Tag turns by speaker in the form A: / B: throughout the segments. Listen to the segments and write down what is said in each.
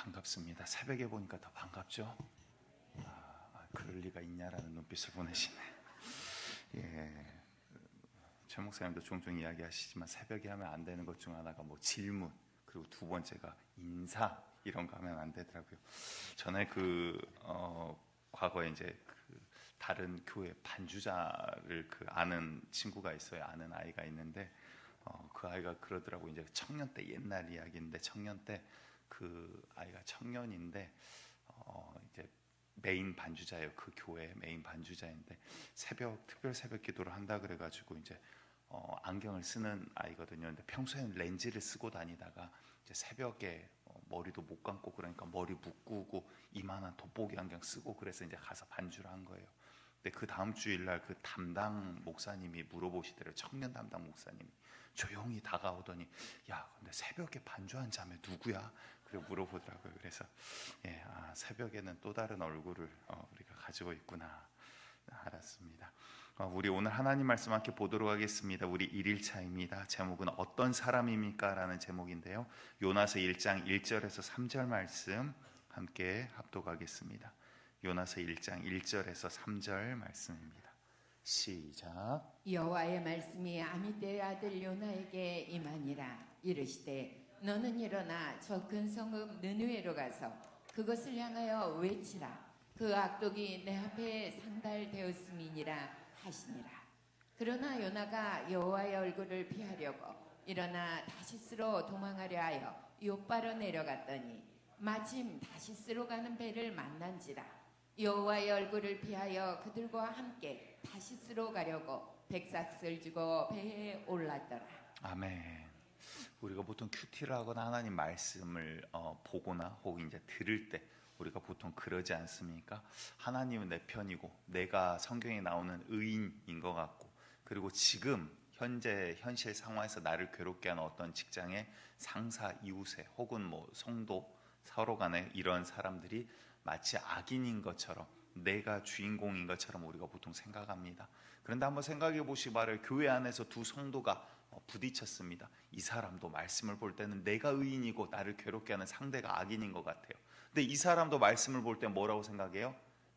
A: 반갑습니다. 새벽에 보니까 더 반갑죠? 그럴 리가 있냐라는 눈빛을 보내시네. 예, 최 목사님도 종종 이야기하시지만 새벽에 하면 안 되는 것 중 하나가 뭐 질문, 그리고 두 번째가 인사, 이런 거 하면 안 되더라고요. 전에 과거에 이제 다른 교회 반주자를 아는 친구가 있어요. 아는 아이가 있는데 그 아이가 그러더라고. 이제 청년 때, 옛날 이야기인데, 청년 때 그 아이가 청년인데 이제 메인 반주자예요. 그 교회 메인 반주자인데 특별 새벽 기도를 한다 그래가지고 이제 안경을 쓰는 아이거든요. 근데 평소에는 렌즈를 쓰고 다니다가 이제 새벽에 머리도 못 감고 그러니까 머리 묶고 이만한 돋보기 안경 쓰고 그래서 이제 가서 반주를 한 거예요. 근데 그 다음 주일날 그 담당 목사님이 물어보시더래요. 청년 담당 목사님이 조용히 다가오더니, 야, 근데 새벽에 반주한 자매 누구야? 그리고 물어보더라고요. 그래서 새벽에는 또 다른 얼굴을 우리가 가지고 있구나 알았습니다. 우리 오늘 하나님 말씀 함께 보도록 하겠습니다. 우리 1일차입니다. 제목은 어떤 사람입니까? 라는 제목인데요, 요나서 1장 1절에서 3절 말씀 함께 합독하겠습니다. 요나서 1장 1절에서 3절 말씀입니다. 시작.
B: 여호와의 말씀이 아미떼의 아들 요나에게 임하니라. 이르시되 너는 일어나 저 큰 성읍 느느웨로 가서 그것을 향하여 외치라. 그 악독이 내 앞에 상달되었음이니라 하시니라. 그러나 요나가 여호와의 얼굴을 피하려고 일어나 다시스로 도망하려 하여 욥바로 내려갔더니 마침 다시스로 가는 배를 만난지라. 여호와의 얼굴을 피하여 그들과 함께 다시스로 가려고 백삭을 주고 배에 올랐더라.
A: 아멘. 우리가 보통 큐티를 하거나 하나님 말씀을 보거나 혹은 이제 들을 때 우리가 보통 그러지 않습니까? 하나님은 내 편이고 내가 성경에 나오는 의인인 것 같고, 그리고 지금 현실 상황에서 나를 괴롭게 하는 어떤 직장의 상사, 이웃에 혹은 뭐 성도, 서로 간에 이런 사람들이 마치 악인인 것처럼, 내가 주인공인 것처럼 우리가 보통 생각합니다. 그런데 한번 생각해 보시기 바라요. 교회 안에서 두 성도가 부딪혔습니다. 이 사람도 말씀을 볼 때는 내가 의인이고 나를 괴롭게 하는 상대가 악인인 것 같아요. 근데 이 사람도 말씀을 볼 때 뭐라고 생각해요?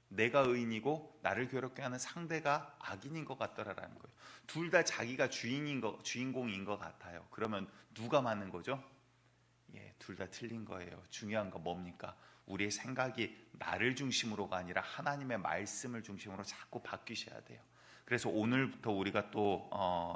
A: 내가 의인이고 나를 괴롭게 하는 상대가 악인인 것 같더라라는 거예요. 둘 다 자기가 주인공인 것 같아요. 그러면 누가 맞는 거죠? 둘 다 틀린 거예요. 중요한 건 뭡니까? 우리의 생각이 나를 중심으로가 아니라 하나님의 말씀을 중심으로 자꾸 바뀌셔야 돼요. 그래서 오늘부터 우리가 또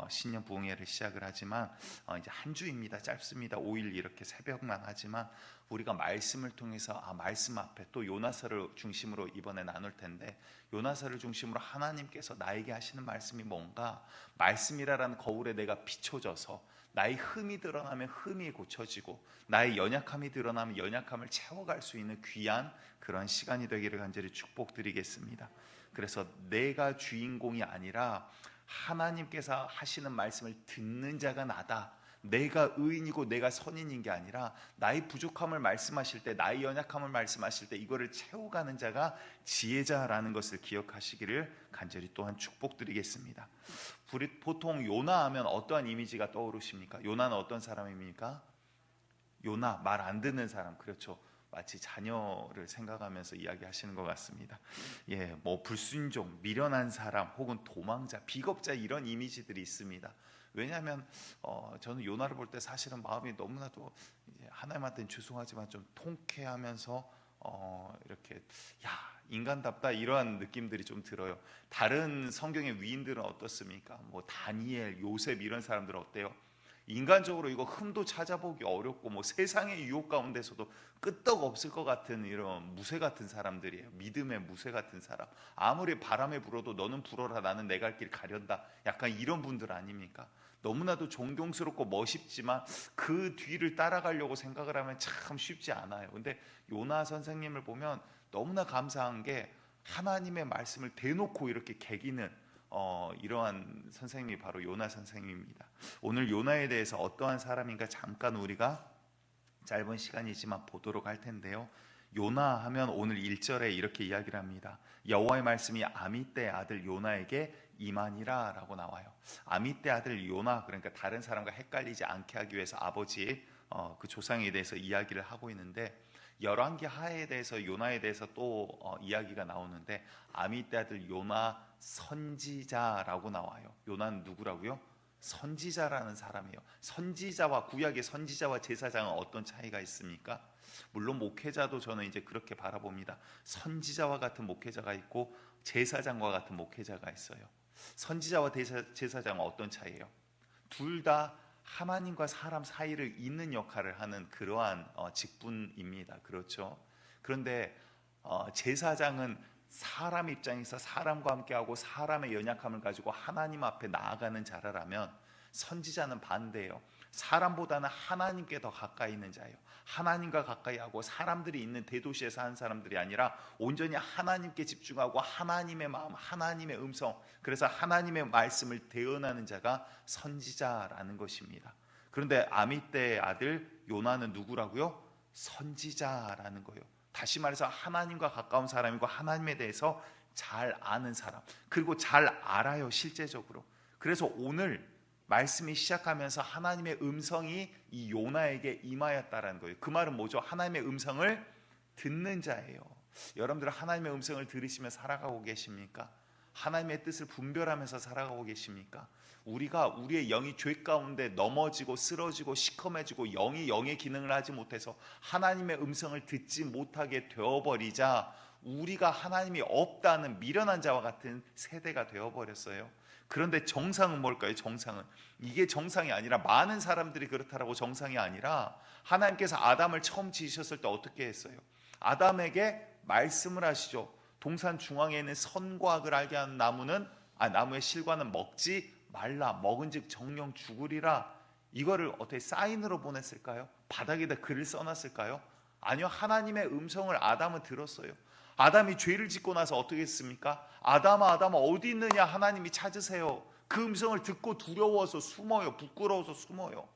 A: 신년 부흥회를 시작을 하지만 이제 한 주입니다. 짧습니다. 5일 이렇게 새벽만 하지만 우리가 말씀을 통해서 말씀 앞에 또 요나서를 중심으로 이번에 나눌 텐데, 요나서를 중심으로 하나님께서 나에게 하시는 말씀이 뭔가, 말씀이라는 거울에 내가 비춰져서 나의 흠이 드러나면 흠이 고쳐지고 나의 연약함이 드러나면 연약함을 채워갈 수 있는 귀한 그런 시간이 되기를 간절히 축복드리겠습니다. 그래서 내가 주인공이 아니라 하나님께서 하시는 말씀을 듣는 자가 나다. 내가 의인이고 내가 선인인 게 아니라 나의 부족함을 말씀하실 때, 나의 연약함을 말씀하실 때 이거를 채워가는 자가 지혜자라는 것을 기억하시기를 간절히 또한 축복드리겠습니다. 보통 요나 하면 어떠한 이미지가 떠오르십니까? 요나는 어떤 사람입니까? 요나, 말 안 듣는 사람. 그렇죠. 마치 자녀를 생각하면서 이야기하시는 것 같습니다. 뭐 불순종, 미련한 사람, 혹은 도망자, 비겁자, 이런 이미지들이 있습니다. 왜냐하면 저는 요나를 볼 때 사실은 마음이 너무나도 이제 하나님한테는 죄송하지만 좀 통쾌하면서 이렇게 인간답다, 이러한 느낌들이 좀 들어요. 다른 성경의 위인들은 어떻습니까? 뭐 다니엘, 요셉, 이런 사람들은 어때요? 인간적으로 이거 흠도 찾아보기 어렵고 뭐 세상의 유혹 가운데서도 끄떡 없을 것 같은 이런 무쇠 같은 사람들이에요. 믿음의 무쇠 같은 사람. 아무리 바람에 불어도 너는 불어라, 나는 내 갈 길 가련다. 약간 이런 분들 아닙니까? 너무나도 존경스럽고 멋있지만 그 뒤를 따라가려고 생각을 하면 참 쉽지 않아요. 근데 요나 선생님을 보면 너무나 감사한 게 하나님의 말씀을 대놓고 이렇게 개기는 이러한 선생님이 바로 요나 선생님입니다. 오늘 요나에 대해서 어떠한 사람인가 잠깐 우리가 짧은 시간이지만 보도록 할 텐데요, 요나 하면 오늘 1절에 이렇게 이야기를 합니다. 여호와의 말씀이 아미떼의 아들 요나에게 임하니라 라고 나와요. 아미떼 아들 요나, 그러니까 다른 사람과 헷갈리지 않게 하기 위해서 아버지 그 조상에 대해서 이야기를 하고 있는데 열왕기 하에 대해서 요나에 대해서 또 이야기가 나오는데 아미떼 아들 요나 선지자라고 나와요. 요나는 누구라고요? 선지자라는 사람이에요. 선지자와 구약의 선지자와 제사장은 어떤 차이가 있습니까? 물론 목회자도 저는 이제 그렇게 바라봅니다. 선지자와 같은 목회자가 있고 제사장과 같은 목회자가 있어요. 선지자와 제사장은 어떤 차이예요? 둘 다 하나님과 사람 사이를 잇는 역할을 하는 그러한 직분입니다. 그렇죠? 그런데 제사장은 사람 입장에서 사람과 함께하고 사람의 연약함을 가지고 하나님 앞에 나아가는 자라라면 선지자는 반대예요. 사람보다는 하나님께 더 가까이 있는 자예요. 하나님과 가까이 하고 사람들이 있는 대도시에 사는 사람들이 아니라 온전히 하나님께 집중하고 하나님의 마음, 하나님의 음성, 그래서 하나님의 말씀을 대언하는 자가 선지자라는 것입니다. 그런데 아미떼의 아들 요나는 누구라고요? 선지자라는 거예요. 다시 말해서 하나님과 가까운 사람이고 하나님에 대해서 잘 아는 사람, 그리고 잘 알아요, 실제적으로. 그래서 오늘 말씀이 시작하면서 하나님의 음성이 이 요나에게 임하였다라는 거예요. 그 말은 뭐죠? 하나님의 음성을 듣는 자예요. 여러분들 하나님의 음성을 들으시며 살아가고 계십니까? 하나님의 뜻을 분별하면서 살아가고 계십니까? 우리가 우리의 영이 죄 가운데 넘어지고 쓰러지고 시커매지고 영이 영의 기능을 하지 못해서 하나님의 음성을 듣지 못하게 되어버리자 우리가 하나님이 없다는 미련한 자와 같은 세대가 되어버렸어요. 그런데 정상은 뭘까요? 정상은 이게 정상이 아니라 많은 사람들이 그렇다라고 정상이 아니라 하나님께서 아담을 처음 지으셨을 때 어떻게 했어요? 아담에게 말씀을 하시죠. 동산 중앙에 있는 선과 악을 알게 하는 나무의 실과는 먹지 말라. 먹은즉 정령 죽으리라. 이거를 어떻게 사인으로 보냈을까요? 바닥에다 글을 써놨을까요? 아니요. 하나님의 음성을 아담은 들었어요. 아담이 죄를 짓고 나서 어떻게 했습니까? 아담아 어디 있느냐, 하나님이 찾으세요. 그 음성을 듣고 두려워서 숨어요. 부끄러워서 숨어요.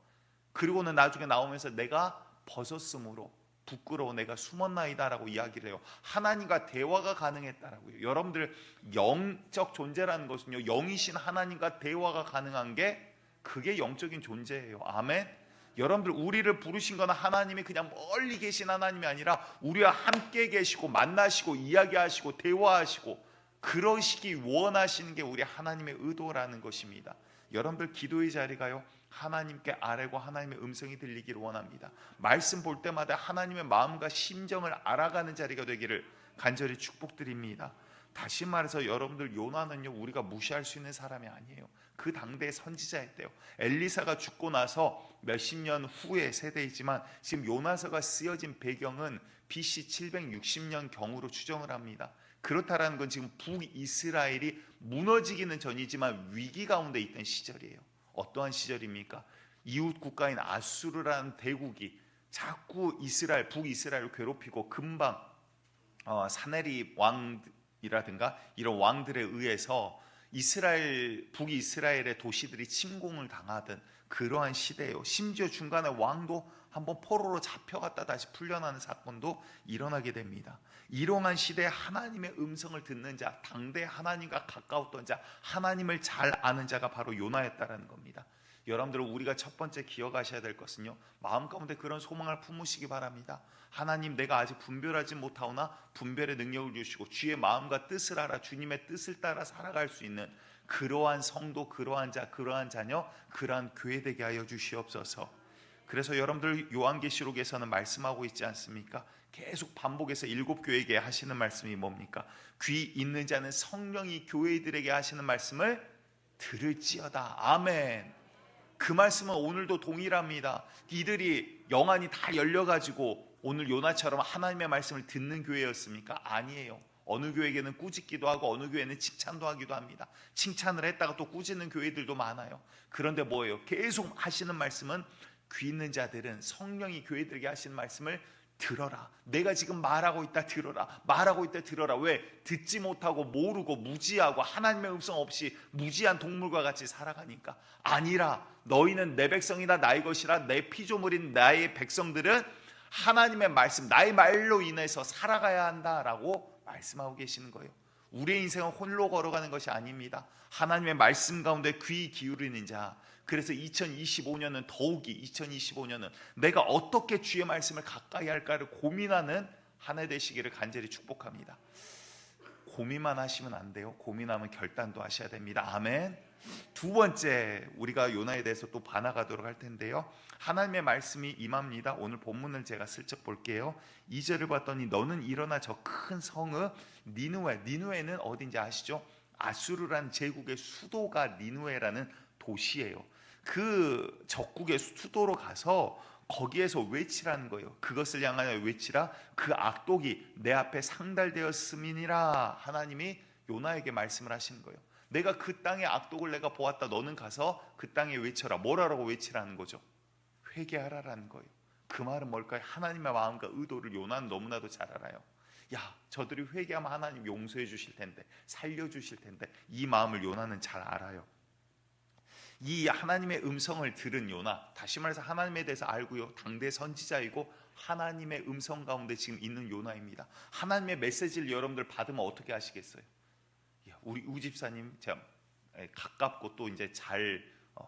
A: 그리고는 나중에 나오면서 내가 벗었으므로 부끄러워 내가 숨었나이다라고 이야기를 해요. 하나님과 대화가 가능했다라고요. 여러분들 영적 존재라는 것은요, 영이신 하나님과 대화가 가능한 게 그게 영적인 존재예요. 아멘. 여러분들 우리를 부르신 건 하나님이 그냥 멀리 계신 하나님이 아니라 우리와 함께 계시고 만나시고 이야기하시고 대화하시고 그러시기 원하시는 게 우리 하나님의 의도라는 것입니다. 여러분들 기도의 자리가요, 하나님께 아뢰고 하나님의 음성이 들리기를 원합니다. 말씀 볼 때마다 하나님의 마음과 심정을 알아가는 자리가 되기를 간절히 축복드립니다. 다시 말해서 여러분들 요나는요, 우리가 무시할 수 있는 사람이 아니에요. 그 당대의 선지자였대요. 엘리사가 죽고 나서 몇십 년 후의 세대이지만 지금 요나서가 쓰여진 배경은 BC 760년 경으로 추정을 합니다. 그렇다라는 건 지금 북이스라엘이 무너지기는 전이지만 위기 가운데 있던 시절이에요. 어떠한 시절입니까? 이웃 국가인 아수르라는 대국이 자꾸 북이스라엘을 괴롭히고 금방 사네립 왕이라든가 이런 왕들에 의해서 북이스라엘의 도시들이 침공을 당하던 그러한 시대예요. 심지어 중간에 왕도 한번 포로로 잡혀갔다 다시 풀려나는 사건도 일어나게 됩니다. 이러한 시대에 하나님의 음성을 듣는 자, 당대 하나님과 가까웠던 자, 하나님을 잘 아는 자가 바로 요나였다라는 겁니다. 여러분들 우리가 첫 번째 기억하셔야 될 것은요, 마음 가운데 그런 소망을 품으시기 바랍니다. 하나님, 내가 아직 분별하지 못하오나 분별의 능력을 주시고 주의 마음과 뜻을 알아 주님의 뜻을 따라 살아갈 수 있는 그러한 성도, 그러한 자, 그러한 자녀, 그러한 교회 되게 하여 주시옵소서. 그래서 여러분들 요한계시록에서는 말씀하고 있지 않습니까? 계속 반복해서 7교회에게 하시는 말씀이 뭡니까? 귀 있는 자는 성령이 교회들에게 하시는 말씀을 들을지어다. 아멘. 그 말씀은 오늘도 동일합니다. 이들이 영안이 다 열려가지고 오늘 요나처럼 하나님의 말씀을 듣는 교회였습니까? 아니에요. 어느 교회에게는 꾸짖기도 하고 어느 교회는 칭찬도 하기도 합니다. 칭찬을 했다가 또 꾸짖는 교회들도 많아요. 그런데 뭐예요? 계속 하시는 말씀은 귀 있는 자들은 성령이 교회들에게 하시는 말씀을 들어라. 내가 지금 말하고 있다 들어라. 말하고 있다 들어라. 왜? 듣지 못하고 모르고 무지하고 하나님의 음성 없이 무지한 동물과 같이 살아가니까. 아니라 너희는 내 백성이다 나의 것이라. 내 피조물인 나의 백성들은 하나님의 말씀, 나의 말로 인해서 살아가야 한다라고 말씀하고 계시는 거예요. 우리의 인생은 홀로 걸어가는 것이 아닙니다. 하나님의 말씀 가운데 귀 기울이는 자, 그래서 2025년은 더욱이 2025년은 내가 어떻게 주의 말씀을 가까이 할까를 고민하는 한 해 되시기를 간절히 축복합니다. 고민만 하시면 안 돼요. 고민하면 결단도 하셔야 됩니다. 아멘. 두 번째, 우리가 요나에 대해서 또 반화가도록 할 텐데요, 하나님의 말씀이 임합니다. 오늘 본문을 제가 슬쩍 볼게요. 2절을 봤더니 너는 일어나 저 큰 성읍 니누에는 어딘지 아시죠? 아수르라는 제국의 수도가 니누에라는 도시예요. 그 적국의 수도로 가서 거기에서 외치라는 거예요. 그것을 향하여 외치라. 그 악독이 내 앞에 상달되었음이니라. 하나님이 요나에게 말씀을 하시는 거예요. 내가 그 땅의 악독을 내가 보았다. 너는 가서 그 땅에 외쳐라. 뭐라고 외치라는 거죠? 회개하라라는 거예요. 그 말은 뭘까요? 하나님의 마음과 의도를 요나는 너무나도 잘 알아요. 야, 저들이 회개하면 하나님 용서해 주실 텐데, 살려 주실 텐데, 이 마음을 요나는 잘 알아요. 이 하나님의 음성을 들은 요나, 다시 말해서 하나님에 대해서 알고요, 당대 선지자이고 하나님의 음성 가운데 지금 있는 요나입니다. 하나님의 메시지를 여러분들 받으면 어떻게 하시겠어요? 우리 우집사님 제가 가깝고 또 이제 잘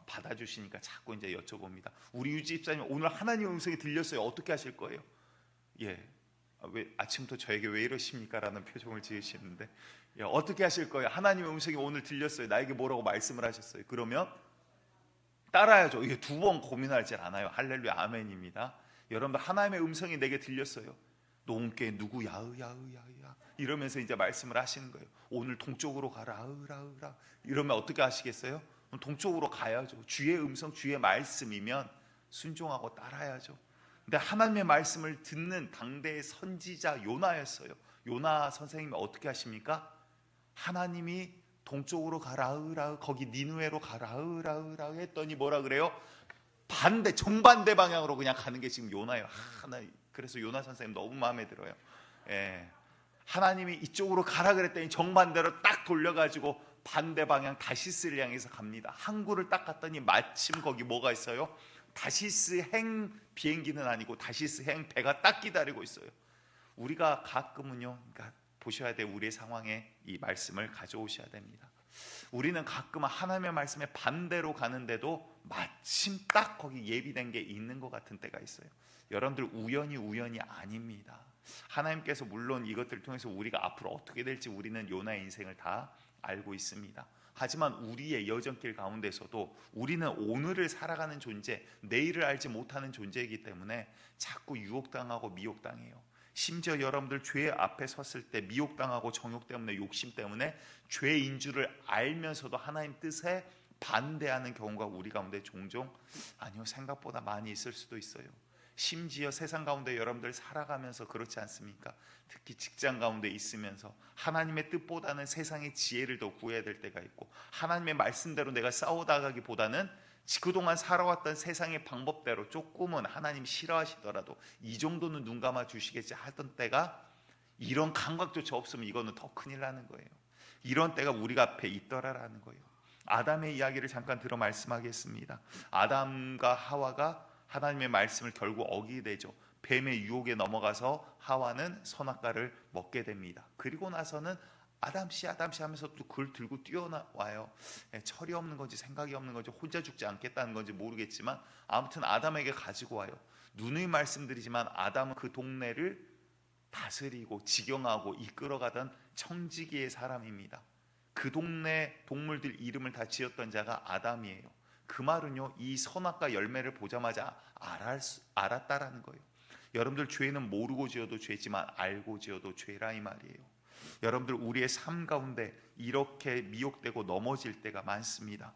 A: 받아주시니까 자꾸 이제 여쭤봅니다. 우리 우집사님 오늘 하나님의 음성이 들렸어요. 어떻게 하실 거예요? 왜 아침부터 저에게 왜 이러십니까? 라는 표정을 지으시는데, 어떻게 하실 거예요? 하나님의 음성이 오늘 들렸어요. 나에게 뭐라고 말씀을 하셨어요. 그러면 따라야죠. 이게 두 번 고민하지 않아요. 할렐루야, 아멘입니다. 여러분들, 하나님의 음성이 내게 들렸어요. 농께 누구 야으야 이러면서 이제 말씀을 하시는 거예요. 오늘 동쪽으로 가라 아으라. 이러면 어떻게 하시겠어요? 동쪽으로 가야죠. 주의 음성, 주의 말씀이면 순종하고 따라야죠. 근데 하나님의 말씀을 듣는 당대의 선지자 요나였어요. 요나 선생님이 어떻게 하십니까? 하나님이 동쪽으로 가라 아으라, 거기 니누에로 가라 아으라 했더니 뭐라 그래요? 반대, 정반대 방향으로 그냥 가는 게 지금 요나예요. 그래서 요나 선생님 너무 마음에 들어요. 하나님이 이쪽으로 가라 그랬더니 정반대로 딱 돌려가지고 반대 방향 다시스를 향해서 갑니다. 항구를 딱 갔더니 마침 거기 뭐가 있어요? 다시스 행 비행기는 아니고 다시스 행 배가 딱 기다리고 있어요. 우리가 가끔은요, 그러니까 보셔야 돼요. 우리의 상황에 이 말씀을 가져오셔야 됩니다. 우리는 가끔은 하나님의 말씀에 반대로 가는데도 마침 딱 거기 예비된 게 있는 것 같은 때가 있어요. 여러분들, 우연이 아닙니다. 하나님께서 물론 이것들을 통해서 우리가 앞으로 어떻게 될지 우리는 요나의 인생을 다 알고 있습니다. 하지만 우리의 여정길 가운데서도 우리는 오늘을 살아가는 존재, 내일을 알지 못하는 존재이기 때문에 자꾸 유혹당하고 미혹당해요. 심지어 여러분들, 죄 앞에 섰을 때 미혹당하고 정욕 때문에, 욕심 때문에 죄인 줄을 알면서도 하나님 뜻에 반대하는 경우가 우리 가운데 종종, 아니요, 생각보다 많이 있을 수도 있어요. 심지어 세상 가운데 여러분들 살아가면서 그렇지 않습니까? 특히 직장 가운데 있으면서 하나님의 뜻보다는 세상의 지혜를 더 구해야 될 때가 있고, 하나님의 말씀대로 내가 싸워나가기보다는 그동안 살아왔던 세상의 방법대로 조금은 하나님 싫어하시더라도 이 정도는 눈 감아 주시겠지 하던 때가, 이런 감각조차 없으면 이거는 더 큰일 나는 거예요. 이런 때가 우리가 앞에 있더라라는 거예요. 아담의 이야기를 잠깐 들어 말씀하겠습니다. 아담과 하와가 하나님의 말씀을 결국 어기게 되죠. 뱀의 유혹에 넘어가서 하와는 선악과를 먹게 됩니다. 그리고 나서는 아담씨 하면서 또 그걸 들고 뛰어나와요. 철이 없는 건지 생각이 없는 건지 혼자 죽지 않겠다는 건지 모르겠지만 아무튼 아담에게 가지고 와요. 누누이 말씀드리지만 아담은 그 동네를 다스리고 직영하고 이끌어가던 청지기의 사람입니다. 그 동네 동물들 이름을 다 지었던 자가 아담이에요. 그 말은요, 이 선악과 열매를 보자마자 알았다라는 거예요. 여러분들, 죄는 모르고 지어도 죄지만 알고 지어도 죄라 이 말이에요. 여러분들, 우리의 삶 가운데 이렇게 미혹되고 넘어질 때가 많습니다.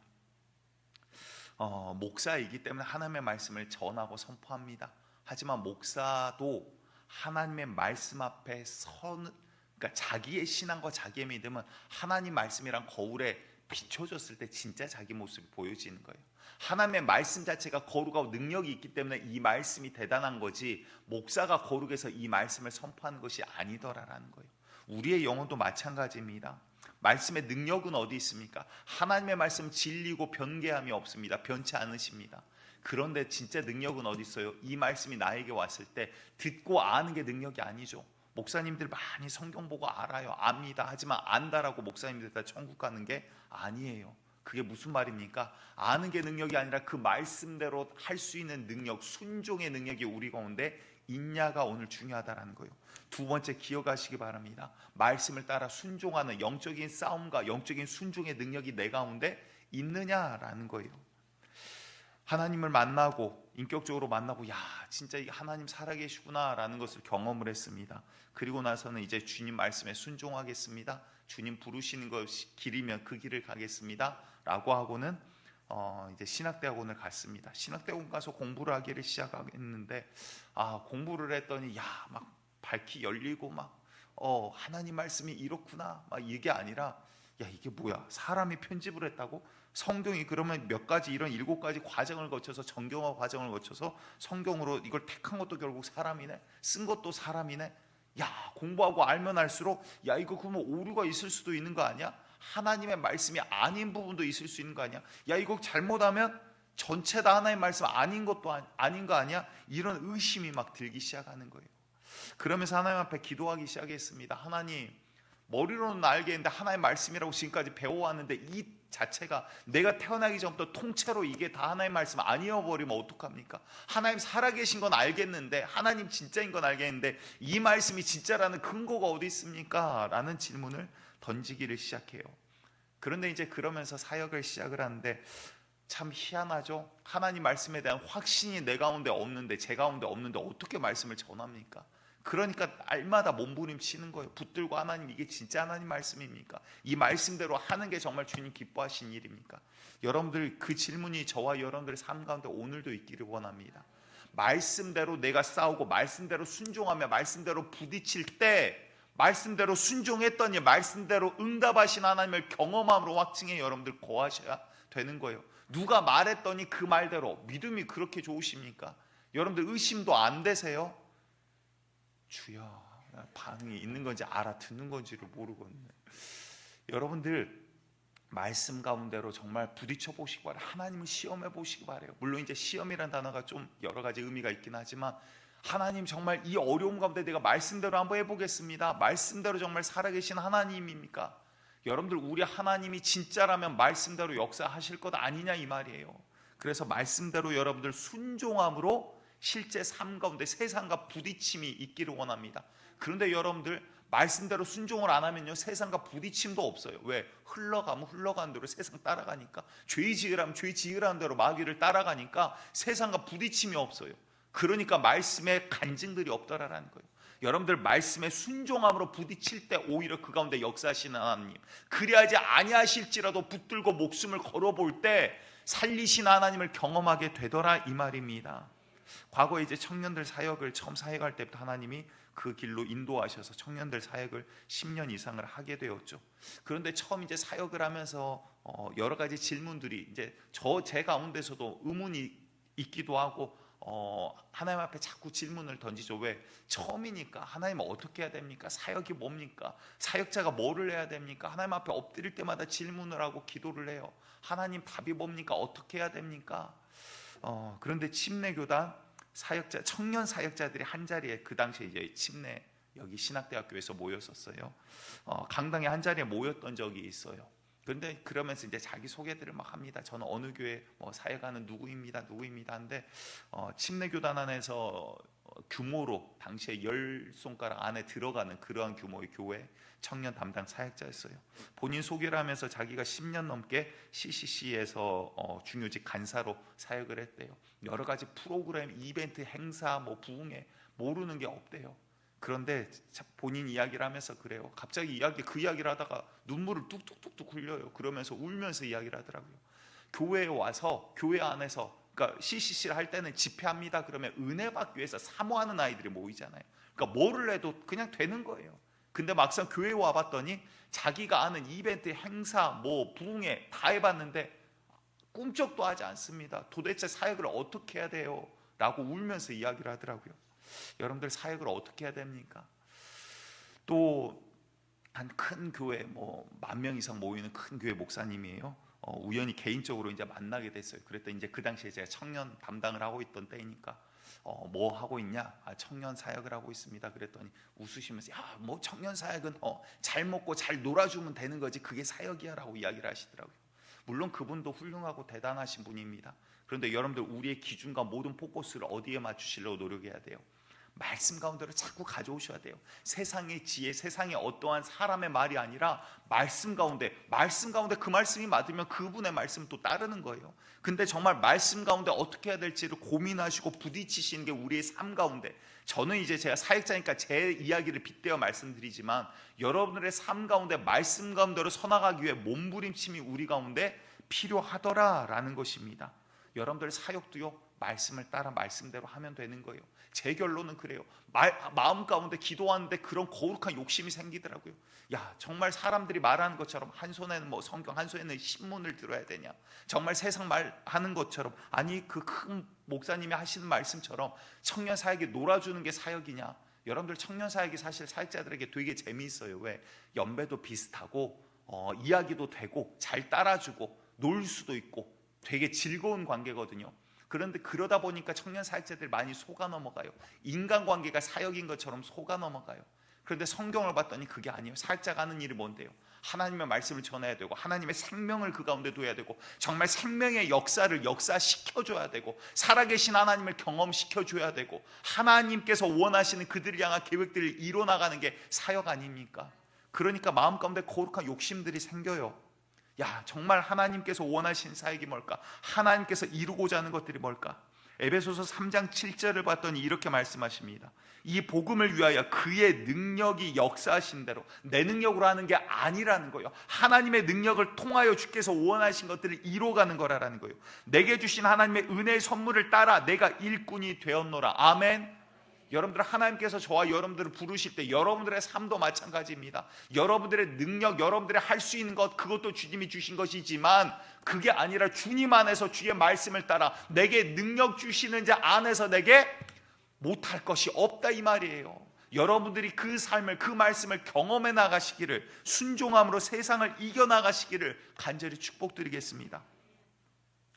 A: 목사이기 때문에 하나님의 말씀을 전하고 선포합니다. 하지만 목사도 하나님의 말씀 앞에 그러니까 자기의 신앙과 자기의 믿음은 하나님 말씀이란 거울에 비춰졌을 때 진짜 자기 모습이 보여지는 거예요. 하나님의 말씀 자체가 거룩하고 능력이 있기 때문에 이 말씀이 대단한 거지, 목사가 거룩해서 이 말씀을 선포하는 것이 아니더라라는 거예요. 우리의 영혼도 마찬가지입니다. 말씀의 능력은 어디 있습니까? 하나님의 말씀 진리고 변개함이 없습니다. 변치 않으십니다. 그런데 진짜 능력은 어디 있어요? 이 말씀이 나에게 왔을 때 듣고 아는 게 능력이 아니죠. 목사님들 많이 성경 보고 알아요, 압니다. 하지만 안다라고 목사님들 다 천국 가는 게 아니에요. 그게 무슨 말입니까? 아는 게 능력이 아니라 그 말씀대로 할 수 있는 능력, 순종의 능력이 우리 가운데 있냐가 오늘 중요하다라는 거예요. 두 번째 기억하시기 바랍니다. 말씀을 따라 순종하는 영적인 싸움과 영적인 순종의 능력이 내 가운데 있느냐라는 거예요. 하나님을 만나고 인격적으로 만나고 야 진짜 이 하나님 살아계시구나 라는 것을 경험을 했습니다. 그리고 나서는 이제 주님 말씀에 순종하겠습니다. 주님 부르시는 것이 길이면 그 길을 가겠습니다 라고 하고는 이제 신학대학원을 갔습니다. 신학대학원 가서 공부를 하기를 시작했는데 공부를 했더니 막 밝히 열리고 막 하나님 말씀이 이렇구나 막 이게 아니라 이게 뭐야, 사람이 편집을 했다고? 성경이 그러면 몇 가지 이런 7가지 과정을 거쳐서 정경화 과정을 거쳐서 성경으로 이걸 택한 것도 결국 사람이네, 쓴 것도 사람이네. 공부하고 알면 알수록 이거 그러면 오류가 있을 수도 있는 거 아니야? 하나님의 말씀이 아닌 부분도 있을 수 있는 거 아니야? 이거 잘못하면 전체 다 하나님의 말씀 아닌 것도 아닌 거 아니야? 이런 의심이 막 들기 시작하는 거예요. 그러면서 하나님 앞에 기도하기 시작했습니다. 하나님, 머리로는 알겠는데 하나님의 말씀이라고 지금까지 배워왔는데 이 자체가 내가 태어나기 전부터 통째로 이게 다 하나님의 말씀 아니어버리면 어떡합니까? 하나님 살아계신 건 알겠는데, 하나님 진짜인 건 알겠는데 이 말씀이 진짜라는 근거가 어디 있습니까? 라는 질문을 던지기를 시작해요. 그런데 이제 그러면서 사역을 시작을 하는데 참 희한하죠. 하나님 말씀에 대한 확신이 내 가운데 없는데, 제 가운데 없는데 어떻게 말씀을 전합니까? 그러니까 날마다 몸부림치는 거예요. 붙들고 하나님, 이게 진짜 하나님 말씀입니까? 이 말씀대로 하는 게 정말 주님 기뻐하신 일입니까? 여러분들 그 질문이 저와 여러분들의 삶 가운데 오늘도 있기를 원합니다. 말씀대로 내가 싸우고 말씀대로 순종하며 말씀대로 부딪힐 때 말씀대로 순종했더니 말씀대로 응답하신 하나님을 경험함으로 확증해 여러분들 거하셔야 되는 거예요. 누가 말했더니 그 말대로 믿음이 그렇게 좋으십니까? 여러분들 의심도 안 되세요? 주여, 반응이 있는 건지 알아듣는 건지를 모르겠네. 여러분들 말씀 가운데로 정말 부딪혀 보시기 바래요. 하나님을 시험해 보시기 바래요. 물론 이제 시험이라는 단어가 좀 여러 가지 의미가 있긴 하지만 하나님 정말 이 어려움 가운데 내가 말씀대로 한번 해보겠습니다. 말씀대로 정말 살아계신 하나님입니까? 여러분들 우리 하나님이 진짜라면 말씀대로 역사하실 것 아니냐 이 말이에요. 그래서 말씀대로 여러분들 순종함으로 실제 삶 가운데 세상과 부딪힘이 있기를 원합니다. 그런데 여러분들 말씀대로 순종을 안 하면요 세상과 부딪힘도 없어요. 왜? 흘러가면 흘러가는 대로 세상 따라가니까. 죄 지으라면 죄 지으라는 대로 마귀를 따라가니까 세상과 부딪힘이 없어요. 그러니까 말씀에 간증들이 없더라라는 거예요. 여러분들 말씀에 순종함으로 부딪힐 때 오히려 그 가운데 역사하시는 하나님, 그리하지 아니하실지라도 붙들고 목숨을 걸어볼 때 살리신 하나님을 경험하게 되더라 이 말입니다. 과거에 이제 청년들 사역을 처음 사역할 때부터 하나님이 그 길로 인도하셔서 청년들 사역을 10년 이상을 하게 되었죠. 그런데 처음 이제 사역을 하면서 여러 가지 질문들이 이제 제 가운데서도 의문이 있기도 하고 하나님 앞에 자꾸 질문을 던지죠. 왜? 처음이니까. 하나님 어떻게 해야 됩니까? 사역이 뭡니까? 사역자가 뭐를 해야 됩니까? 하나님 앞에 엎드릴 때마다 질문을 하고 기도를 해요. 하나님 답이 뭡니까? 어떻게 해야 됩니까? 그런데 침례교단 사역자, 청년 사역자들이 한 자리에 그 당시에 이제 침례 여기 신학대학교에서 모였었어요. 강당에 한 자리에 모였던 적이 있어요. 그런데 그러면서 이제 자기 소개들을 막 합니다. 저는 어느 교회 사역하는 누구입니다. 하는데 침례교단 안에서 규모로 당시에 10손가락 안에 들어가는 그러한 규모의 교회 청년 담당 사역자였어요. 본인 소개를 하면서 자기가 10년 넘게 CCC에서 중요직 간사로 사역을 했대요. 여러 가지 프로그램, 이벤트, 행사, 부흥회 모르는 게 없대요. 그런데 본인 이야기를 하면서 그래요. 갑자기 그 이야기를 하다가 눈물을 뚝뚝뚝뚝 흘려요. 그러면서 울면서 이야기를 하더라고요. 교회에 와서 교회 안에서 그러니까 CCC를 할 때는 집회합니다. 그러면 은혜 받기 위해서 사모하는 아이들이 모이잖아요. 그러니까 뭐를 해도 그냥 되는 거예요. 근데 막상 교회에 와봤더니 자기가 아는 이벤트, 행사, 부흥회 다 해봤는데 꿈쩍도 하지 않습니다. 도대체 사역을 어떻게 해야 돼요? 라고 울면서 이야기를 하더라고요. 여러분들 사역을 어떻게 해야 됩니까? 또 한 큰 교회 10,000명 이상 모이는 큰 교회 목사님이에요. 우연히 개인적으로 이제 만나게 됐어요. 그랬더니 이제 그 당시에 제가 청년 담당을 하고 있던 때이니까 뭐 하고 있냐? 청년 사역을 하고 있습니다. 그랬더니 웃으시면서 청년 사역은 잘 먹고 잘 놀아주면 되는 거지 그게 사역이야라고 이야기를 하시더라고요. 물론 그분도 훌륭하고 대단하신 분입니다. 그런데 여러분들 우리의 기준과 모든 포커스를 어디에 맞추시려고 노력해야 돼요? 말씀 가운데로 자꾸 가져오셔야 돼요. 세상의 지혜, 세상의 어떠한 사람의 말이 아니라 말씀 가운데 그 말씀이 맞으면 그분의 말씀 또 따르는 거예요. 근데 정말 말씀 가운데 어떻게 해야 될지를 고민하시고 부딪히시는 게 우리의 삶 가운데, 저는 이제 제가 사역자니까 제 이야기를 빗대어 말씀드리지만 여러분들의 삶 가운데 말씀 가운데로 서나가기 위해 몸부림침이 우리 가운데 필요하더라라는 것입니다. 여러분들 사역도요, 말씀을 따라 말씀대로 하면 되는 거예요. 제 결론은 그래요. 마음 가운데 기도하는데 그런 거룩한 욕심이 생기더라고요. 야, 정말 사람들이 말하는 것처럼 한 손에는 뭐 성경, 한 손에는 신문을 들어야 되냐, 정말 세상 말하는 것처럼, 아니 그 큰 목사님이 하시는 말씀처럼 청년 사역에 놀아주는 게 사역이냐. 여러분들 청년 사역이 사실 사역자들에게 되게 재미있어요. 왜? 연배도 비슷하고 이야기도 되고 잘 따라주고 놀 수도 있고 되게 즐거운 관계거든요. 그런데 그러다 보니까 청년 사역자들이 많이 속아 넘어가요. 인간관계가 사역인 것처럼 속아 넘어가요. 그런데 성경을 봤더니 그게 아니에요. 사역자가 하는 일이 뭔데요? 하나님의 말씀을 전해야 되고 하나님의 생명을 그 가운데 둬야 되고 정말 생명의 역사를 역사시켜줘야 되고 살아계신 하나님을 경험시켜줘야 되고 하나님께서 원하시는 그들을 향한 계획들을 이뤄나가는 게 사역 아닙니까? 그러니까 마음 가운데 거룩한 욕심들이 생겨요. 야, 정말 하나님께서 원하신 사역이 뭘까? 하나님께서 이루고자 하는 것들이 뭘까? 에베소서 3장 7절을 봤더니 이렇게 말씀하십니다. 이 복음을 위하여 그의 능력이 역사하신 대로, 내 능력으로 하는 게 아니라는 거예요. 하나님의 능력을 통하여 주께서 원하신 것들을 이루어가는 거라는 거예요. 내게 주신 하나님의 은혜의 선물을 따라 내가 일꾼이 되었노라. 아멘. 여러분들, 하나님께서 저와 여러분들을 부르실 때 여러분들의 삶도 마찬가지입니다. 여러분들의 능력, 여러분들이 할 수 있는 것, 그것도 주님이 주신 것이지만 그게 아니라 주님 안에서 주의 말씀을 따라 내게 능력 주시는 자 안에서 내게 못할 것이 없다, 이 말이에요. 여러분들이 그 삶을, 그 말씀을 경험해 나가시기를, 순종함으로 세상을 이겨나가시기를 간절히 축복드리겠습니다.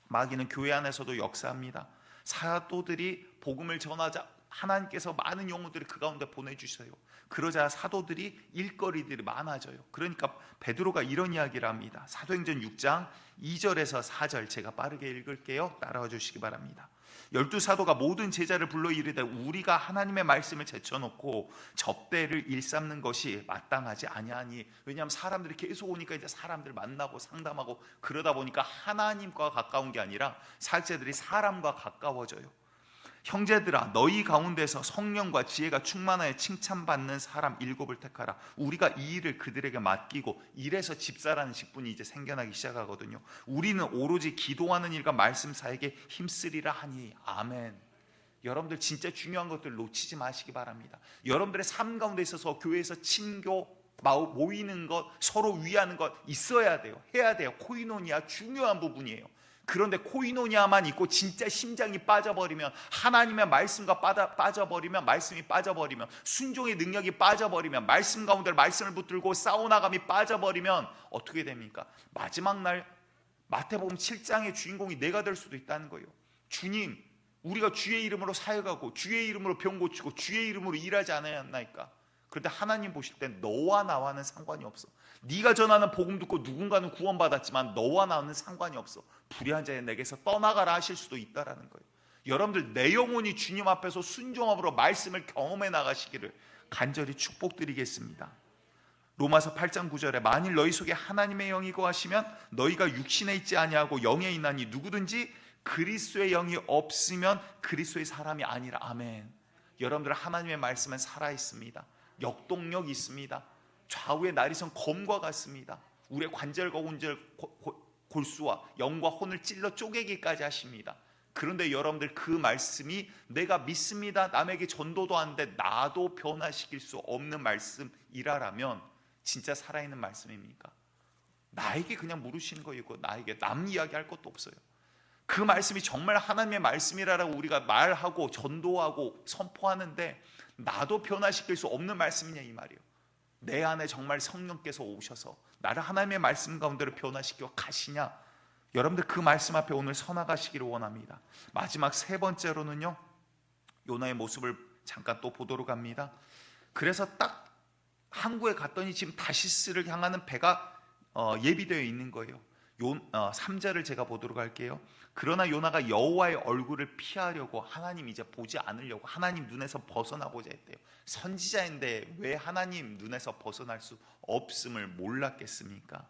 A: 마귀는 교회 안에서도 역사합니다. 사도들이 복음을 전하자 하나님께서 많은 영혼들을 그 가운데 보내주셔요. 그러자 사도들이 일거리들이 많아져요. 그러니까 베드로가 이런 이야기를 합니다. 사도행전 6장 2절에서 4절 제가 빠르게 읽을게요. 따라와 주시기 바랍니다. 12사도가 모든 제자를 불러 이르되 우리가 하나님의 말씀을 제쳐놓고 접대를 일삼는 것이 마땅하지 아니하니. 왜냐하면 사람들이 계속 오니까 이제 사람들 만나고 상담하고 그러다 보니까 하나님과 가까운 게 아니라 사역자들이 사람과 가까워져요. 형제들아, 너희 가운데서 성령과 지혜가 충만하여 칭찬받는 사람 7을 택하라. 우리가 이 일을 그들에게 맡기고, 이래서 집사라는 직분이 이제 생겨나기 시작하거든요. 우리는 오로지 기도하는 일과 말씀 사역에 힘쓰리라 하니. 아멘. 여러분들 진짜 중요한 것들 놓치지 마시기 바랍니다. 여러분들의 삶 가운데 있어서 교회에서 친교 모이는 것, 서로 위하는 것 있어야 돼요. 해야 돼요. 코이노니아 중요한 부분이에요. 그런데 코이노니아만 있고 진짜 심장이 빠져버리면, 하나님의 말씀과 빠져버리면, 말씀이 빠져버리면, 순종의 능력이 빠져버리면, 말씀 가운데 말씀을 붙들고 싸워나감이 빠져버리면 어떻게 됩니까? 마지막 날 마태복음 7장의 주인공이 내가 될 수도 있다는 거예요. 주님, 우리가 주의 이름으로 사역하고 주의 이름으로 병 고치고 주의 이름으로 일하지 않았나이까? 그런데 하나님 보실 때 너와 나와는 상관이 없어. 네가 전하는 복음 듣고 누군가는 구원받았지만 너와 나와는 상관이 없어. 불의한 자의 내게서 떠나가라 하실 수도 있다라는 거예요. 여러분들, 내 영혼이 주님 앞에서 순종함으로 말씀을 경험해 나가시기를 간절히 축복드리겠습니다. 로마서 8장 9절에 만일 너희 속에 하나님의 영이 거하시면 너희가 육신에 있지 아니하고 영에 있나니 누구든지 그리스도의 영이 없으면 그리스도의 사람이 아니라. 아멘. 여러분들, 하나님의 말씀은 살아있습니다. 역동력이 있습니다. 좌우의 나리선 검과 같습니다. 우리의 관절과 온절, 골수와 영과 혼을 찔러 쪼개기까지 하십니다. 그런데 여러분들, 그 말씀이 내가 믿습니다, 남에게 전도도 하는데 나도 변화시킬 수 없는 말씀이라면 진짜 살아있는 말씀입니까? 나에게 그냥 물으시는 거이고 나에게 남 이야기할 것도 없어요. 그 말씀이 정말 하나님의 말씀이라고 우리가 말하고 전도하고 선포하는데 나도 변화시킬 수 없는 말씀이냐, 이 말이에요. 내 안에 정말 성령께서 오셔서 나를 하나님의 말씀 가운데로 변화시켜 가시냐? 여러분들, 그 말씀 앞에 오늘 서나가시기를 원합니다. 마지막 세 번째로는요, 요나의 모습을 잠깐 또 보도록 합니다. 그래서 딱 항구에 갔더니 지금 다시스를 향하는 배가 예비되어 있는 거예요. 3절을 제가 보도록 할게요. 그러나 요나가 여호와의 얼굴을 피하려고 하나님 이제 보지 않으려고 하나님 눈에서 벗어나고자 했대요. 선지자인데 왜 하나님 눈에서 벗어날 수 없음을 몰랐겠습니까?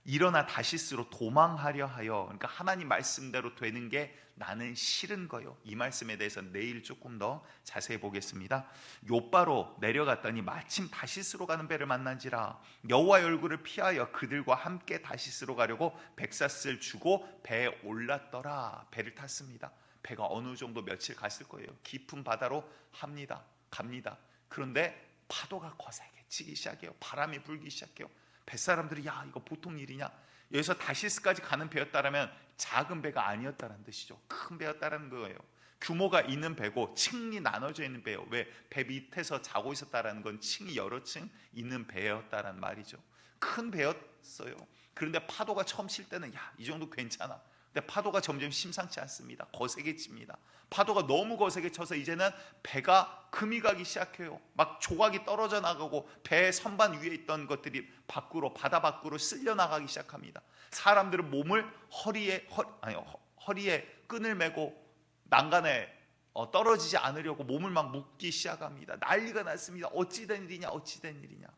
A: 일어나 다시스로 도망하려 하여, 그러니까 하나님 말씀대로 되는 게 나는 싫은 거요. 이 말씀에 대해서 내일 조금 더 자세히 보겠습니다. 요바로 내려갔더니 마침 다시스로 가는 배를 만난지라 여호와의 얼굴을 피하여 그들과 함께 다시스로 가려고 백사스를 주고 배에 올랐더라. 배를 탔습니다. 배가 어느 정도 며칠 갔을 거예요. 깊은 바다로 갑니다. 그런데 파도가 거세게 치기 시작해요. 바람이 불기 시작해요. 뱃사람들이 야 이거 보통 일이냐, 여기서 다시스까지 가는 배였다라면 작은 배가 아니었다는 뜻이죠. 큰 배였다는 거예요. 규모가 있는 배고 층이 나눠져 있는 배예요. 왜? 배 밑에서 자고 있었다라는 건 층이 여러 층 있는 배였다는 말이죠. 큰 배였어요. 그런데 파도가 처음 칠 때는 야 이 정도 괜찮아. 근데 파도가 점점 심상치 않습니다. 거세게 칩니다. 파도가 너무 거세게 쳐서 이제는 배가 금이 가기 시작해요. 막 조각이 떨어져 나가고 배 선반 위에 있던 것들이 바다 밖으로 쓸려 나가기 시작합니다. 사람들은 몸을 허리에 끈을 메고 난간에 떨어지지 않으려고 몸을 막 묶기 시작합니다. 난리가 났습니다. 어찌 된 일이냐.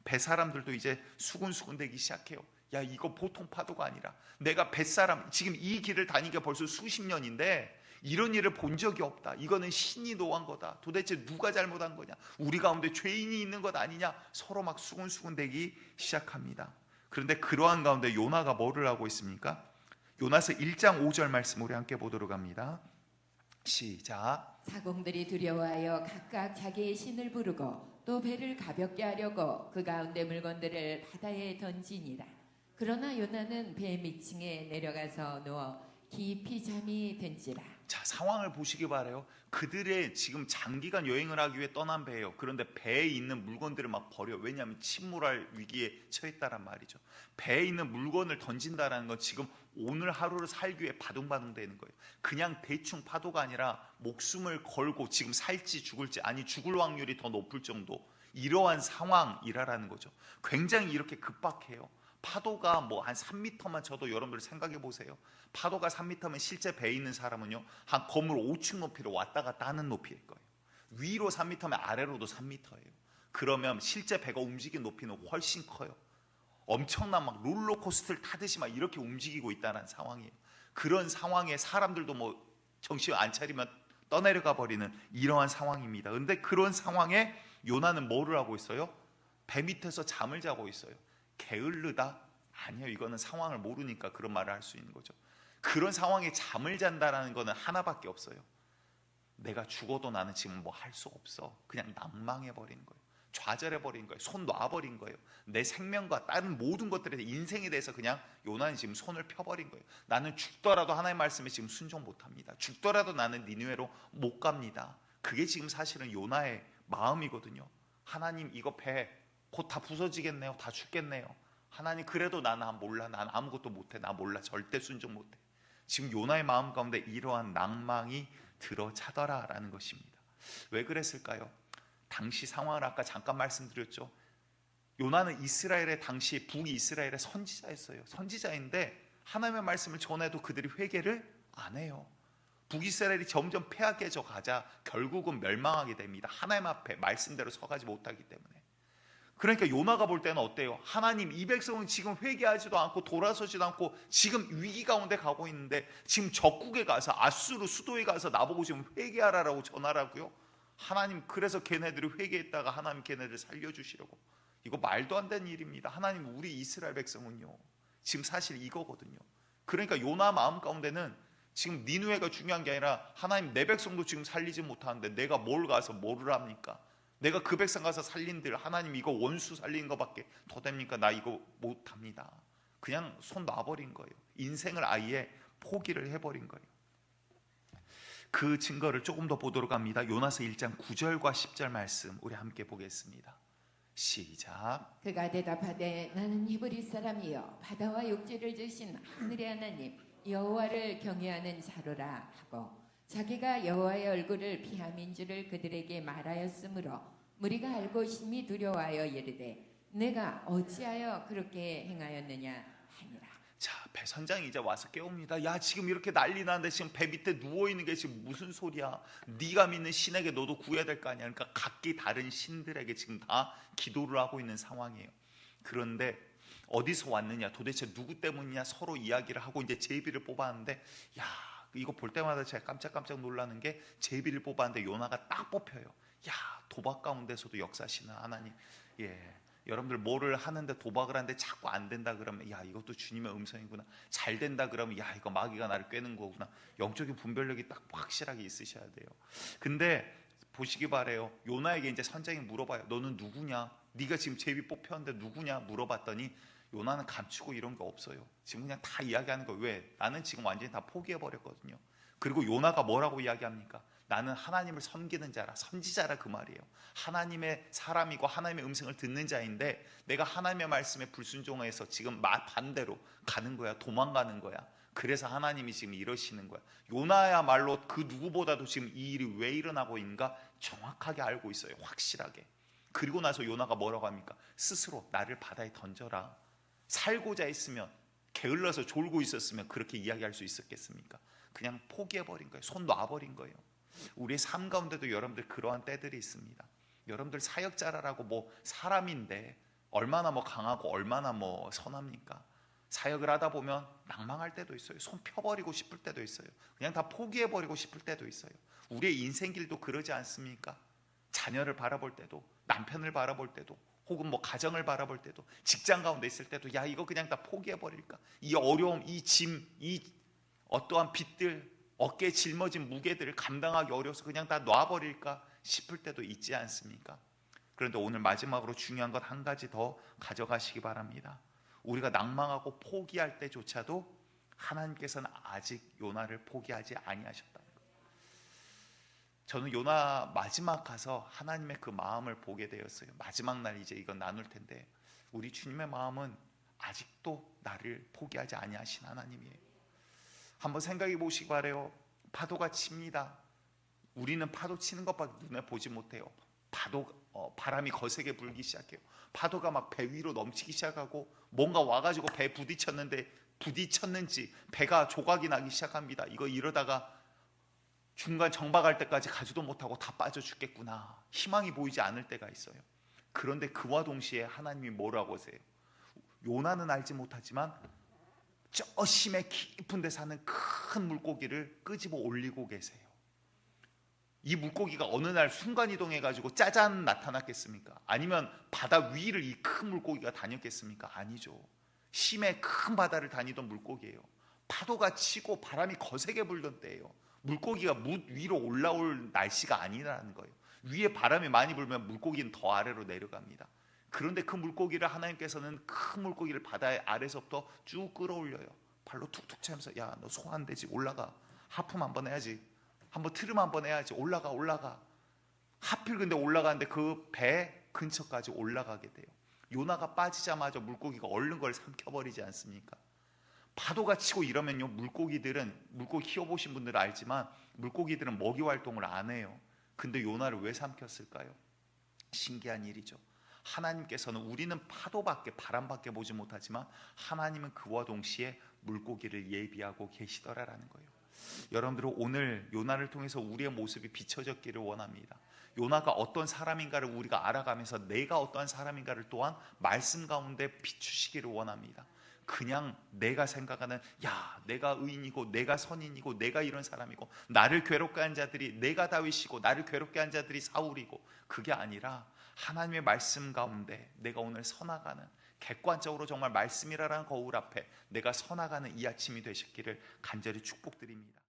A: 배 사람들도 이제 수군수군 되기 시작해요. 야 이거 보통 파도가 아니라 내가 뱃사람 지금 이 길을 다니게 벌써 수십 년인데 이런 일을 본 적이 없다. 이거는 신이 노한 거다. 도대체 누가 잘못한 거냐? 우리 가운데 죄인이 있는 것 아니냐? 서로 막 수군수군 되기 시작합니다. 그런데 그러한 가운데 요나가 뭐를 하고 있습니까? 요나서 1장 5절 말씀 우리 함께 보도록 합니다. 시작.
B: 사공들이 두려워하여 각각 자기의 신을 부르고 또 배를 가볍게 하려고 그 가운데 물건들을 바다에 던지니라. 그러나 요나는 배 밑층에 내려가서 누워 깊이 잠이 든지라.
A: 자, 상황을 보시기 바라요. 그들의 지금 장기간 여행을 하기 위해 떠난 배예요. 그런데 배에 있는 물건들을 막 버려. 왜냐하면 침몰할 위기에 처했다란 말이죠. 배에 있는 물건을 던진다라는 건 지금 오늘 하루를 살기 위해 바둥바둥 되는 거예요. 그냥 대충 파도가 아니라 목숨을 걸고 지금 살지 죽을지, 아니 죽을 확률이 더 높을 정도, 이러한 상황이라는 거죠. 굉장히 이렇게 급박해요. 파도가 뭐 한 3m만 쳐도 여러분들 생각해 보세요. 파도가 3m면 실제 배에 있는 사람은요 한 건물 5층 높이로 왔다 갔다 하는 높이일 거예요. 위로 3m면 아래로도 3m예요. 그러면 실제 배가 움직인 높이는 훨씬 커요. 엄청난 막 롤러코스터를 타듯이 막 이렇게 움직이고 있다는 상황이에요. 그런 상황에 사람들도 뭐 정신 안 차리면 떠내려가 버리는 이러한 상황입니다. 그런데 그런 상황에 요나는 뭐를 하고 있어요? 배 밑에서 잠을 자고 있어요. 게을르다? 아니요. 이거는 상황을 모르니까 그런 말을 할 수 있는 거죠. 그런 상황에 잠을 잔다라는 거는 하나밖에 없어요. 내가 죽어도 나는 지금 뭐 할 수 없어. 그냥 낭망해 버린 거예요. 좌절해 버린 거예요. 손 놔 버린 거예요. 내 생명과 다른 모든 것들에 대해 인생에 대해서 그냥 요나는 지금 손을 펴 버린 거예요. 나는 죽더라도 하나님의 말씀에 지금 순종 못 합니다. 죽더라도 나는 니느웨로 못 갑니다. 그게 지금 사실은 요나의 마음이거든요. 하나님 이거 배 곧 다 부서지겠네요. 다 죽겠네요. 하나님 그래도 나는 몰라. 난 아무것도 못해. 나 몰라. 절대 순종 못해. 지금 요나의 마음 가운데 이러한 낭망이 들어차더라라는 것입니다. 왜 그랬을까요? 당시 상황을 아까 잠깐 말씀드렸죠. 요나는 이스라엘의 당시 북이스라엘의 선지자였어요. 선지자인데 하나님의 말씀을 전해도 그들이 회개를 안 해요. 북이스라엘이 점점 패하게져 가자 결국은 멸망하게 됩니다. 하나님 앞에 말씀대로 서가지 못하기 때문에. 그러니까 요나가 볼 때는 어때요? 하나님 이 백성은 지금 회개하지도 않고 돌아서지도 않고 지금 위기 가운데 가고 있는데 지금 적국에 가서 아수르 수도에 가서 나보고 지금 회개하라고 전하라고요? 하나님 그래서 걔네들이 회개했다가 하나님 걔네들 살려주시려고. 이거 말도 안 되는 일입니다. 하나님 우리 이스라엘 백성은요 지금 사실 이거거든요. 그러니까 요나 마음 가운데는 지금 니느웨가 중요한 게 아니라 하나님 내 백성도 지금 살리지 못하는데 내가 뭘 가서 뭐를 합니까? 내가 그 백성 가서 살린들 하나님 이거 원수 살리는 것밖에 더 됩니까? 나 이거 못합니다. 그냥 손 놔버린 거예요. 인생을 아예 포기를 해버린 거예요. 그 증거를 조금 더 보도록 합니다. 요나서 1장 9절과 10절 말씀 우리 함께 보겠습니다. 시작.
B: 그가 대답하되 나는 히브리 사람이여 바다와 육지를 지으신 하늘의 하나님 여호와를 경외하는 자로라 하고 자기가 여호와의 얼굴을 피함인 줄을 그들에게 말하였으므로 무리가 알고 심히 두려워하여 이르되 내가 어찌하여 그렇게 행하였느냐 하니라.
A: 자, 배 선장이 이제 와서 깨웁니다. 야, 지금 이렇게 난리 나는데 지금 배 밑에 누워 있는 게 지금 무슨 소리야? 네가 믿는 신에게 너도 구해야 될 거 아니야. 그러니까 각기 다른 신들에게 지금 다 기도를 하고 있는 상황이에요. 그런데 어디서 왔느냐, 도대체 누구 때문이냐 서로 이야기를 하고 이제 제비를 뽑았는데, 야, 이거 볼 때마다 제가 깜짝깜짝 놀라는 게, 제비를 뽑았는데 요나가 딱 뽑혀요. 야, 도박 가운데서도 역사하시는 하나님. 예, 여러분들 뭐를 하는데 도박을 하는데 자꾸 안 된다 그러면, 야, 이것도 주님의 음성이구나. 잘 된다 그러면, 야, 이거 마귀가 나를 꿰는 거구나. 영적인 분별력이 딱 확실하게 있으셔야 돼요. 근데 보시기 바래요. 요나에게 이제 선장이 물어봐요. 너는 누구냐? 네가 지금 제비 뽑혔는데 누구냐? 물어봤더니 요나는 감추고 이런 게 없어요. 지금 그냥 다 이야기하는 거예요. 왜? 나는 지금 완전히 다 포기해버렸거든요. 그리고 요나가 뭐라고 이야기합니까? 나는 하나님을 섬기는 자라, 선지자라, 그 말이에요. 하나님의 사람이고 하나님의 음성을 듣는 자인데, 내가 하나님의 말씀에 불순종해서 지금 반대로 가는 거야. 도망가는 거야. 그래서 하나님이 지금 이러시는 거야. 요나야말로 그 누구보다도 지금 이 일이 왜 일어나고 있는가 정확하게 알고 있어요. 확실하게. 그리고 나서 요나가 뭐라고 합니까? 스스로 나를 바다에 던져라. 살고자 했으면, 게을러서 졸고 있었으면 그렇게 이야기할 수 있었겠습니까? 그냥 포기해버린 거예요. 손 놔버린 거예요. 우리의 삶 가운데도 여러분들 그러한 때들이 있습니다. 여러분들 사역자라고 뭐 사람인데 얼마나 뭐 강하고 얼마나 뭐 선합니까? 사역을 하다 보면 낭망할 때도 있어요. 손 펴버리고 싶을 때도 있어요. 그냥 다 포기해버리고 싶을 때도 있어요. 우리의 인생길도 그러지 않습니까? 자녀를 바라볼 때도, 남편을 바라볼 때도, 혹은 뭐 가정을 바라볼 때도, 직장 가운데 있을 때도, 야, 이거 그냥 다 포기해버릴까? 이 어려움, 이 짐, 이 어떠한 빚들, 어깨에 짊어진 무게들을 감당하기 어려워서 그냥 다 놔버릴까 싶을 때도 있지 않습니까? 그런데 오늘 마지막으로 중요한 것 한 가지 더 가져가시기 바랍니다. 우리가 낭망하고 포기할 때조차도 하나님께서는 아직 요나를 포기하지 아니하셨다는 거예요. 저는 요나 마지막 가서 하나님의 그 마음을 보게 되었어요. 마지막 날 이제 이건 나눌 텐데, 우리 주님의 마음은 아직도 나를 포기하지 아니하신 하나님이에요. 한번 생각해 보시기 바래요. 파도가 칩니다. 우리는 파도 치는 것밖에 눈에 보지 못해요. 바람이 거세게 불기 시작해요. 파도가 막 배 위로 넘치기 시작하고, 뭔가 와가지고 배 부딪혔는지 배가 조각이 나기 시작합니다. 이거 이러다가 중간 정박할 때까지 가지도 못하고 다 빠져 죽겠구나. 희망이 보이지 않을 때가 있어요. 그런데 그와 동시에 하나님이 뭐라고 하세요? 요나는 알지 못하지만 저 심해 깊은 데 사는 큰 물고기를 끄집어 올리고 계세요. 이 물고기가 어느 날 순간이동해가지고 짜잔 나타났겠습니까? 아니면 바다 위를 이 큰 물고기가 다녔겠습니까? 아니죠. 심해 큰 바다를 다니던 물고기예요. 파도가 치고 바람이 거세게 불던 때예요. 물고기가 물 위로 올라올 날씨가 아니라는 거예요. 위에 바람이 많이 불면 물고기는 더 아래로 내려갑니다. 그런데 그 물고기를 하나님께서는 큰 물고기를 바다의 아래서부터 쭉 끌어올려요. 발로 툭툭 차면서, 야, 너 손 안 되지, 올라가. 하품 한번 해야지, 한번 트름 한번 해야지, 올라가. 하필 근데 올라가는데 그 배 근처까지 올라가게 돼요. 요나가 빠지자마자 물고기가 얼른 걸 삼켜버리지 않습니까? 파도가 치고 이러면요, 물고기 키워보신 분들은 알지만 물고기들은 먹이 활동을 안 해요. 근데 요나를 왜 삼켰을까요? 신기한 일이죠. 하나님께서는, 우리는 파도밖에, 바람밖에 보지 못하지만 하나님은 그와 동시에 물고기를 예비하고 계시더라라는 거예요. 여러분들은 오늘 요나를 통해서 우리의 모습이 비춰졌기를 원합니다. 요나가 어떤 사람인가를 우리가 알아가면서 내가 어떠한 사람인가를 또한 말씀 가운데 비추시기를 원합니다. 그냥 내가 생각하는, 야, 내가 의인이고 내가 선인이고 내가 이런 사람이고 나를 괴롭게 한 자들이, 내가 다윗이고 나를 괴롭게 한 자들이 사울이고, 그게 아니라 하나님의 말씀 가운데 내가 오늘 서나가는, 객관적으로 정말 말씀이라는 거울 앞에 내가 서나가는 이 아침이 되셨기를 간절히 축복드립니다.